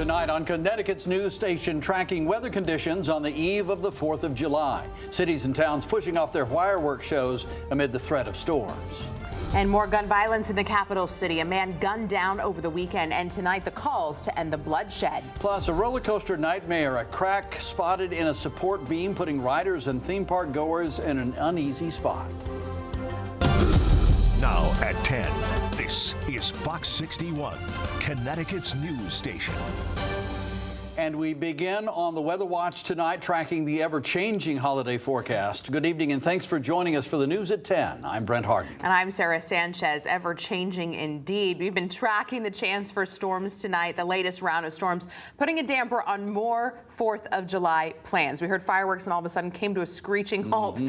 Tonight on Connecticut's news station, tracking weather conditions on the eve of the 4th of July. Cities and towns pushing off their fireworks shows amid the threat of storms. And more gun violence in the capital city. A man gunned down over the weekend, and tonight the calls to end the bloodshed. Plus, a roller coaster nightmare, a crack spotted in a support beam, putting riders and theme park goers in an uneasy spot. Now at 10, this is Fox 61, Connecticut's news station. And we begin on the Weather Watch tonight, tracking the ever-changing holiday forecast. Good evening and thanks for joining us for the news at 10. I'm Brent Harden. And I'm Sarah Sanchez. Ever-changing indeed. We've been tracking the chance for storms tonight, the latest round of storms, putting a damper on more 4th of July plans. We heard fireworks and all of a sudden came to a screeching halt.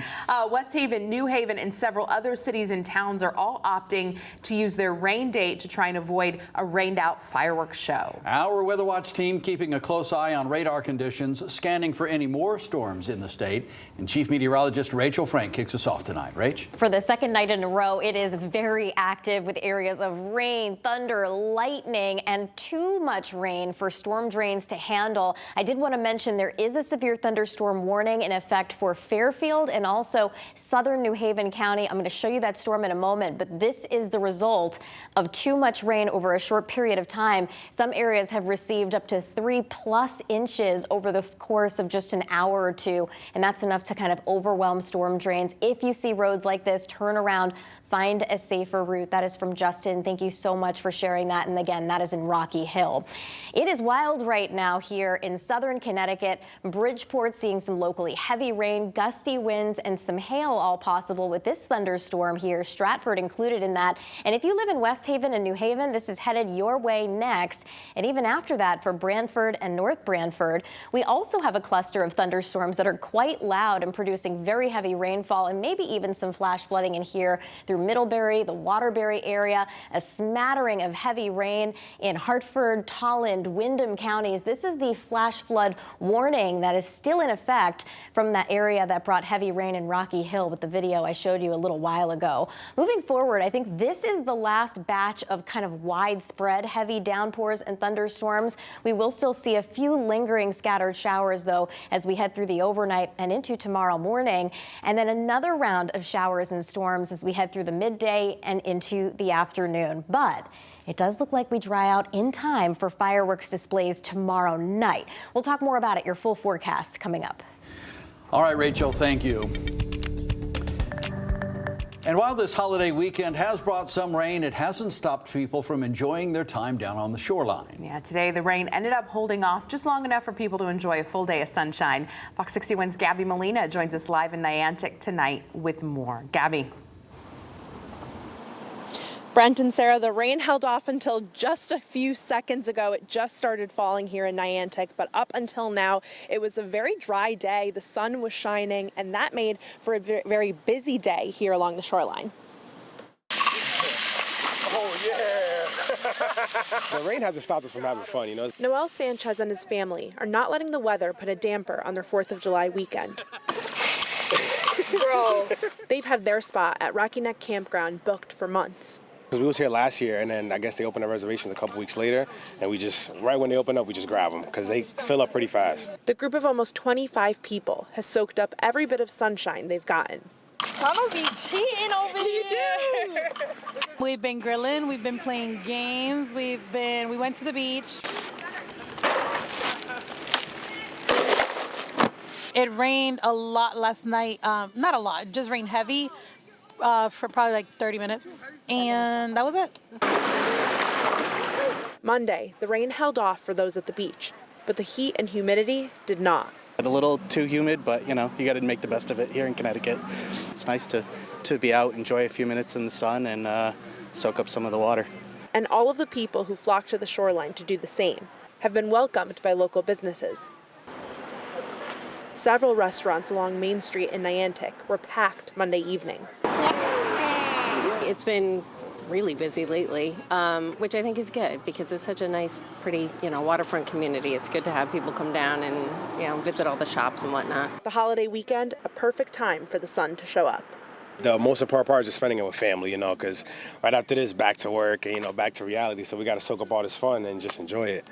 West Haven, New Haven, and several other cities and towns are all opting to use their rain date to try and avoid a rained-out fireworks show. Our Weather Watch team keeping a close eye on radar conditions, scanning for any more storms in the state. And Chief Meteorologist Rachel Frank kicks us off tonight. Rach? For the second night in a row, it is very active with areas of rain, thunder, lightning, and too much rain for storm drains to handle. I did want to mention there is a severe thunderstorm warning in effect for Fairfield and also southern New Haven County. I'm going to show you that storm in a moment, but this is the result of too much rain over a short period of time. Some areas have received up to 3+ inches over the course of just an hour or two, and that's enough to kind of overwhelm storm drains. If you see roads like this, turn around, find a safer route. That is from Justin. Thank you so much for sharing that. And again, that is in Rocky Hill. It is wild right now here in southern Connecticut. Bridgeport seeing some locally heavy rain, gusty winds, and some hail all possible with this thunderstorm here. Stratford included in that. And if you live in West Haven and New Haven, this is headed your way next. And even after that for Branford and North Branford. We also have a cluster of thunderstorms that are quite loud and producing very heavy rainfall and maybe even some flash flooding in here through Middlebury, the Waterbury area, a smattering of heavy rain in Hartford, Tolland, Windham counties. This is the flash flood warning that is still in effect from that area that brought heavy rain in Rocky Hill with the video I showed you a little while ago. Moving forward, I think this is the last batch of kind of widespread heavy downpours and thunderstorms. We will still see a few lingering scattered showers, though, as we head through the overnight and into tomorrow morning, and then another round of showers and storms as we head through the midday and into the afternoon. But it does look like we dry out in time for fireworks displays tomorrow night. We'll talk more about it, your full forecast coming up. All right, Rachel, thank you. And while this holiday weekend has brought some rain, it hasn't stopped people from enjoying their time down on the shoreline. Yeah, today the rain ended up holding off just long enough for people to enjoy a full day of sunshine. Fox 61's Gabby Molina joins us live in Niantic tonight with more. Gabby. Brent and Sarah, the rain held off until just a few seconds ago. It just started falling here in Niantic, but up until now, it was a very dry day. The sun was shining, and that made for a very busy day here along the shoreline. Oh, yeah! The rain hasn't stopped us from having fun, you know. Noel Sanchez and his family are not letting the weather put a damper on their 4th of July weekend. Bro. They've had their spot at Rocky Neck Campground booked for months. We was here last year, and then I guess they opened the reservations a couple weeks later, and we just, right when they open up, we just grab them, because they fill up pretty fast. The group of almost 25 people has soaked up every bit of sunshine they've gotten. I'ma be cheating over here. We've been grilling, we've been playing games, we went to the beach. It rained a lot last night, not a lot, it just rained heavy for probably like 30 minutes, and that was it. Monday, the rain held off for those at the beach, but the heat and humidity did not. A little too humid, but you know, you got to make the best of it here in Connecticut. It's nice to be out, enjoy a few minutes in the sun, and soak up some of the water. And all of the people who flock to the shoreline to do the same have been welcomed by local businesses. Several restaurants along Main Street in Niantic were packed Monday evening. It's been really busy lately, which I think is good because it's such a nice, pretty, waterfront community. It's good to have people come down and, visit all the shops and whatnot. The holiday weekend, a perfect time for the sun to show up. The most important part is just spending it with family, because right after this, back to work and, back to reality. So we got to soak up all this fun and just enjoy it.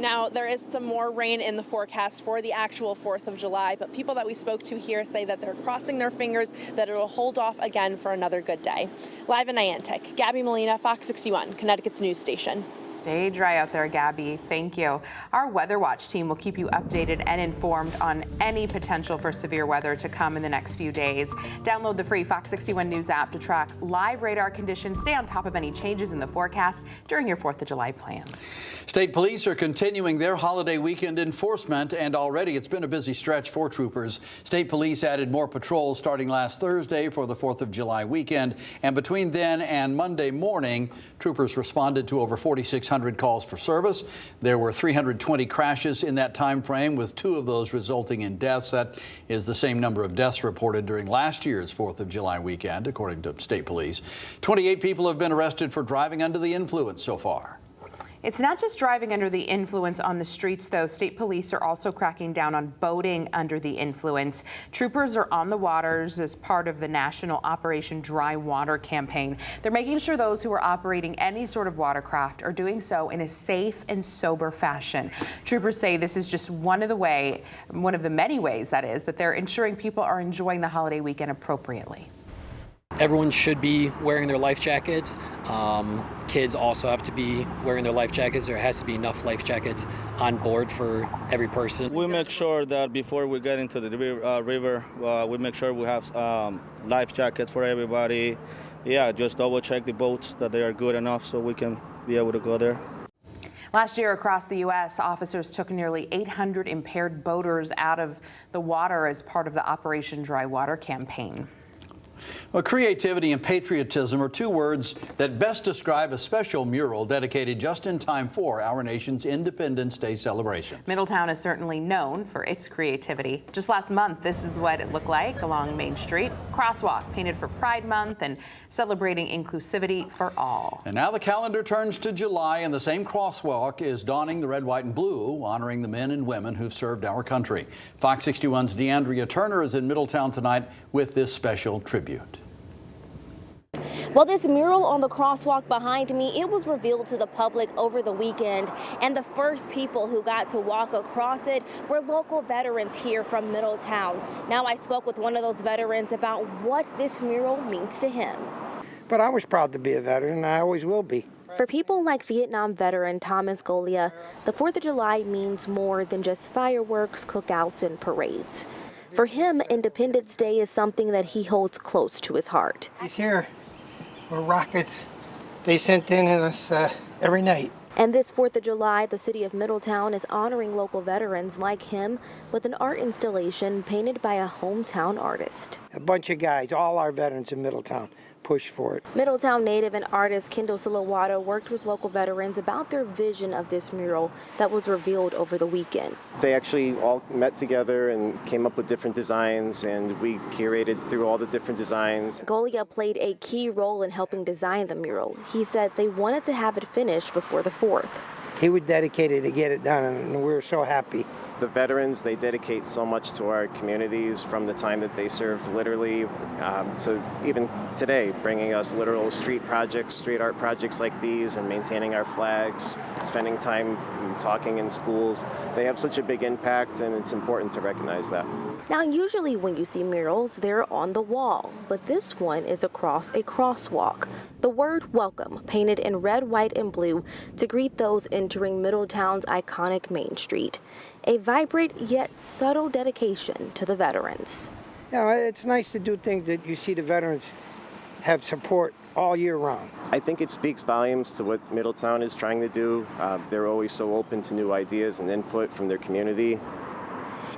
Now, there is some more rain in the forecast for the actual 4th of July, but people that we spoke to here say that they're crossing their fingers that it will hold off again for another good day. Live in Niantic, Gabby Molina, Fox 61, Connecticut's news station. Stay dry out there, Gabby. Thank you. Our Weather Watch team will keep you updated and informed on any potential for severe weather to come in the next few days. Download the free Fox 61 News app to track live radar conditions. Stay on top of any changes in the forecast during your 4th of July plans. State police are continuing their holiday weekend enforcement, and already it's been a busy stretch for troopers. State police added more patrols starting last Thursday for the 4th of July weekend, and between then and Monday morning, troopers responded to over 4,600 calls for service. There were 320 crashes in that time frame, with 2 of those resulting in deaths. That is the same number of deaths reported during last year's 4th of July weekend, according to state police. 28 people have been arrested for driving under the influence so far. It's not just driving under the influence on the streets, though. State police are also cracking down on boating under the influence. Troopers are on the waters as part of the national Operation Dry Water campaign. They're making sure those who are operating any sort of watercraft are doing so in a safe and sober fashion. Troopers say this is just one of the many ways, that is, that they're ensuring people are enjoying the holiday weekend appropriately. Everyone should be wearing their life jackets. Kids also have to be wearing their life jackets. There has to be enough life jackets on board for every person. We make sure that before we get into the river, we make sure we have life jackets for everybody. Yeah, just double check the boats that they are good enough so we can be able to go there. Last year across the U.S., officers took nearly 800 impaired boaters out of the water as part of the Operation Dry Water campaign. Well, creativity and patriotism are 2 words that best describe a special mural dedicated just in time for our nation's Independence Day celebrations. Middletown is certainly known for its creativity. Just last month, this is what it looked like along Main Street. Crosswalk painted for Pride Month and celebrating inclusivity for all. And now the calendar turns to July, and the same crosswalk is donning the red, white, and blue, honoring the men and women who've served our country. Fox 61's DeAndrea Turner is in Middletown tonight with this special tribute. Well, this mural on the crosswalk behind me, it was revealed to the public over the weekend, and the first people who got to walk across it were local veterans here from Middletown. Now I spoke with one of those veterans about what this mural means to him. But I was proud to be a veteran, and I always will be. For people like Vietnam veteran Thomas Golia, the 4th of July means more than just fireworks, cookouts, and parades. For him, Independence Day is something that he holds close to his heart. These here were rockets they sent in at us every night. And this 4th of July, the city of Middletown is honoring local veterans like him with an art installation painted by a hometown artist. A bunch of guys, all our veterans in Middletown, pushed for it. Middletown native and artist Kendall Silawado worked with local veterans about their vision of this mural that was revealed over the weekend. They actually all met together and came up with different designs, and we curated through all the different designs. Golia played a key role in helping design the mural. He said they wanted to have it finished before the 4th. He was dedicated to get it done, and we were so happy. The veterans, they dedicate so much to our communities from the time that they served, literally to even today, bringing us literal street projects, street art projects like these, and maintaining our flags, spending time talking in schools. They have such a big impact, and it's important to recognize that. Now, usually when you see murals, they're on the wall, but this one is across a crosswalk. The word welcome painted in red, white, and blue to greet those entering Middletown's iconic Main Street. A vibrant yet subtle dedication to the veterans. You know, it's nice to do things that you see the veterans have support all year round. I think it speaks volumes to what Middletown is trying to do. They're always so open to new ideas and input from their community.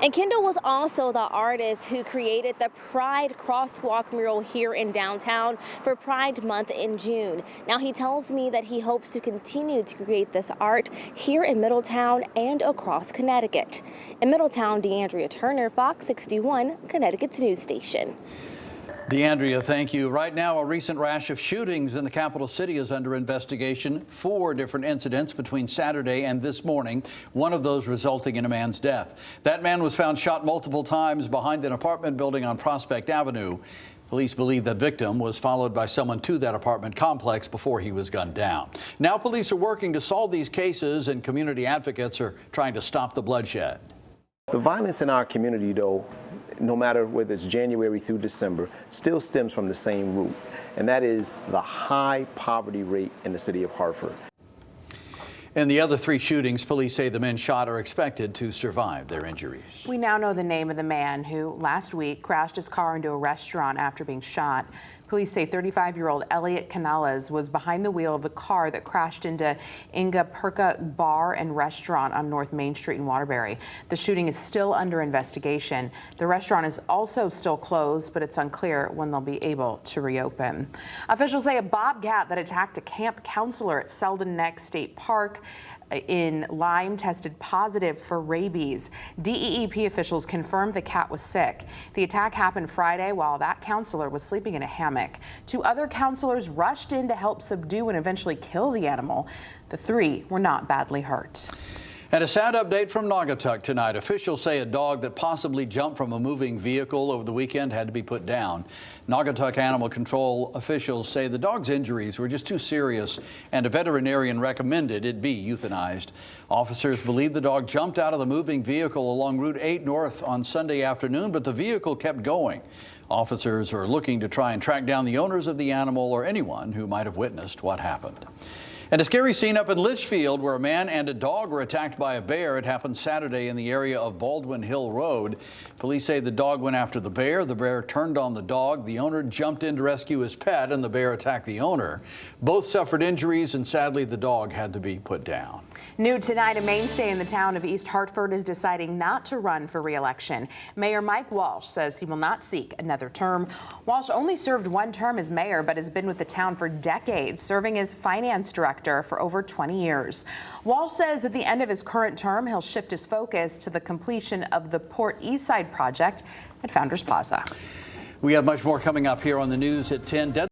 And Kendall was also the artist who created the Pride Crosswalk mural here in downtown for Pride Month in June. Now he tells me that he hopes to continue to create this art here in Middletown and across Connecticut. In Middletown, DeAndrea Turner, Fox 61, Connecticut's news station. DeAndrea, thank you. Right now, a recent rash of shootings in the capital city is under investigation. 4 different incidents between Saturday and this morning, one of those resulting in a man's death. That man was found shot multiple times behind an apartment building on Prospect Avenue. Police believe that victim was followed by someone to that apartment complex before he was gunned down. Now police are working to solve these cases, and community advocates are trying to stop the bloodshed. The violence in our community, though, no matter whether it's January through December, still stems from the same root, and that is the high poverty rate in the city of Hartford. In the other 3 shootings, police say the men shot are expected to survive their injuries. We now know the name of the man who last week crashed his car into a restaurant after being shot. Police say 35-year-old Elliot Canales was behind the wheel of the car that crashed into Inga Perka Bar and Restaurant on North Main Street in Waterbury. The shooting is still under investigation. The restaurant is also still closed, but it's unclear when they'll be able to reopen. Officials say a bobcat that attacked a camp counselor at Selden Neck State Park in Lyme tested positive for rabies. DEEP officials confirmed the cat was sick. The attack happened Friday while that counselor was sleeping in a hammock. 2 other counselors rushed in to help subdue and eventually kill the animal. The 3 were not badly hurt. And a sad update from Naugatuck tonight. Officials say a dog that possibly jumped from a moving vehicle over the weekend had to be put down. Naugatuck Animal Control officials say the dog's injuries were just too serious, and a veterinarian recommended it be euthanized. Officers believe the dog jumped out of the moving vehicle along Route 8 North on Sunday afternoon, but the vehicle kept going. Officers are looking to try and track down the owners of the animal or anyone who might have witnessed what happened. And a scary scene up in Litchfield where a man and a dog were attacked by a bear. It happened Saturday in the area of Baldwin Hill Road. Police say the dog went after the bear. The bear turned on the dog. The owner jumped in to rescue his pet, and the bear attacked the owner. Both suffered injuries, and sadly the dog had to be put down. New tonight, a mainstay in the town of East Hartford is deciding not to run for re-election. Mayor Mike Walsh says he will not seek another term. Walsh only served 1 term as mayor, but has been with the town for decades, serving as finance director for over 20 years. Walsh says at the end of his current term, he'll shift his focus to the completion of the Port Eastside project at Founders Plaza. We have much more coming up here on the news at 10.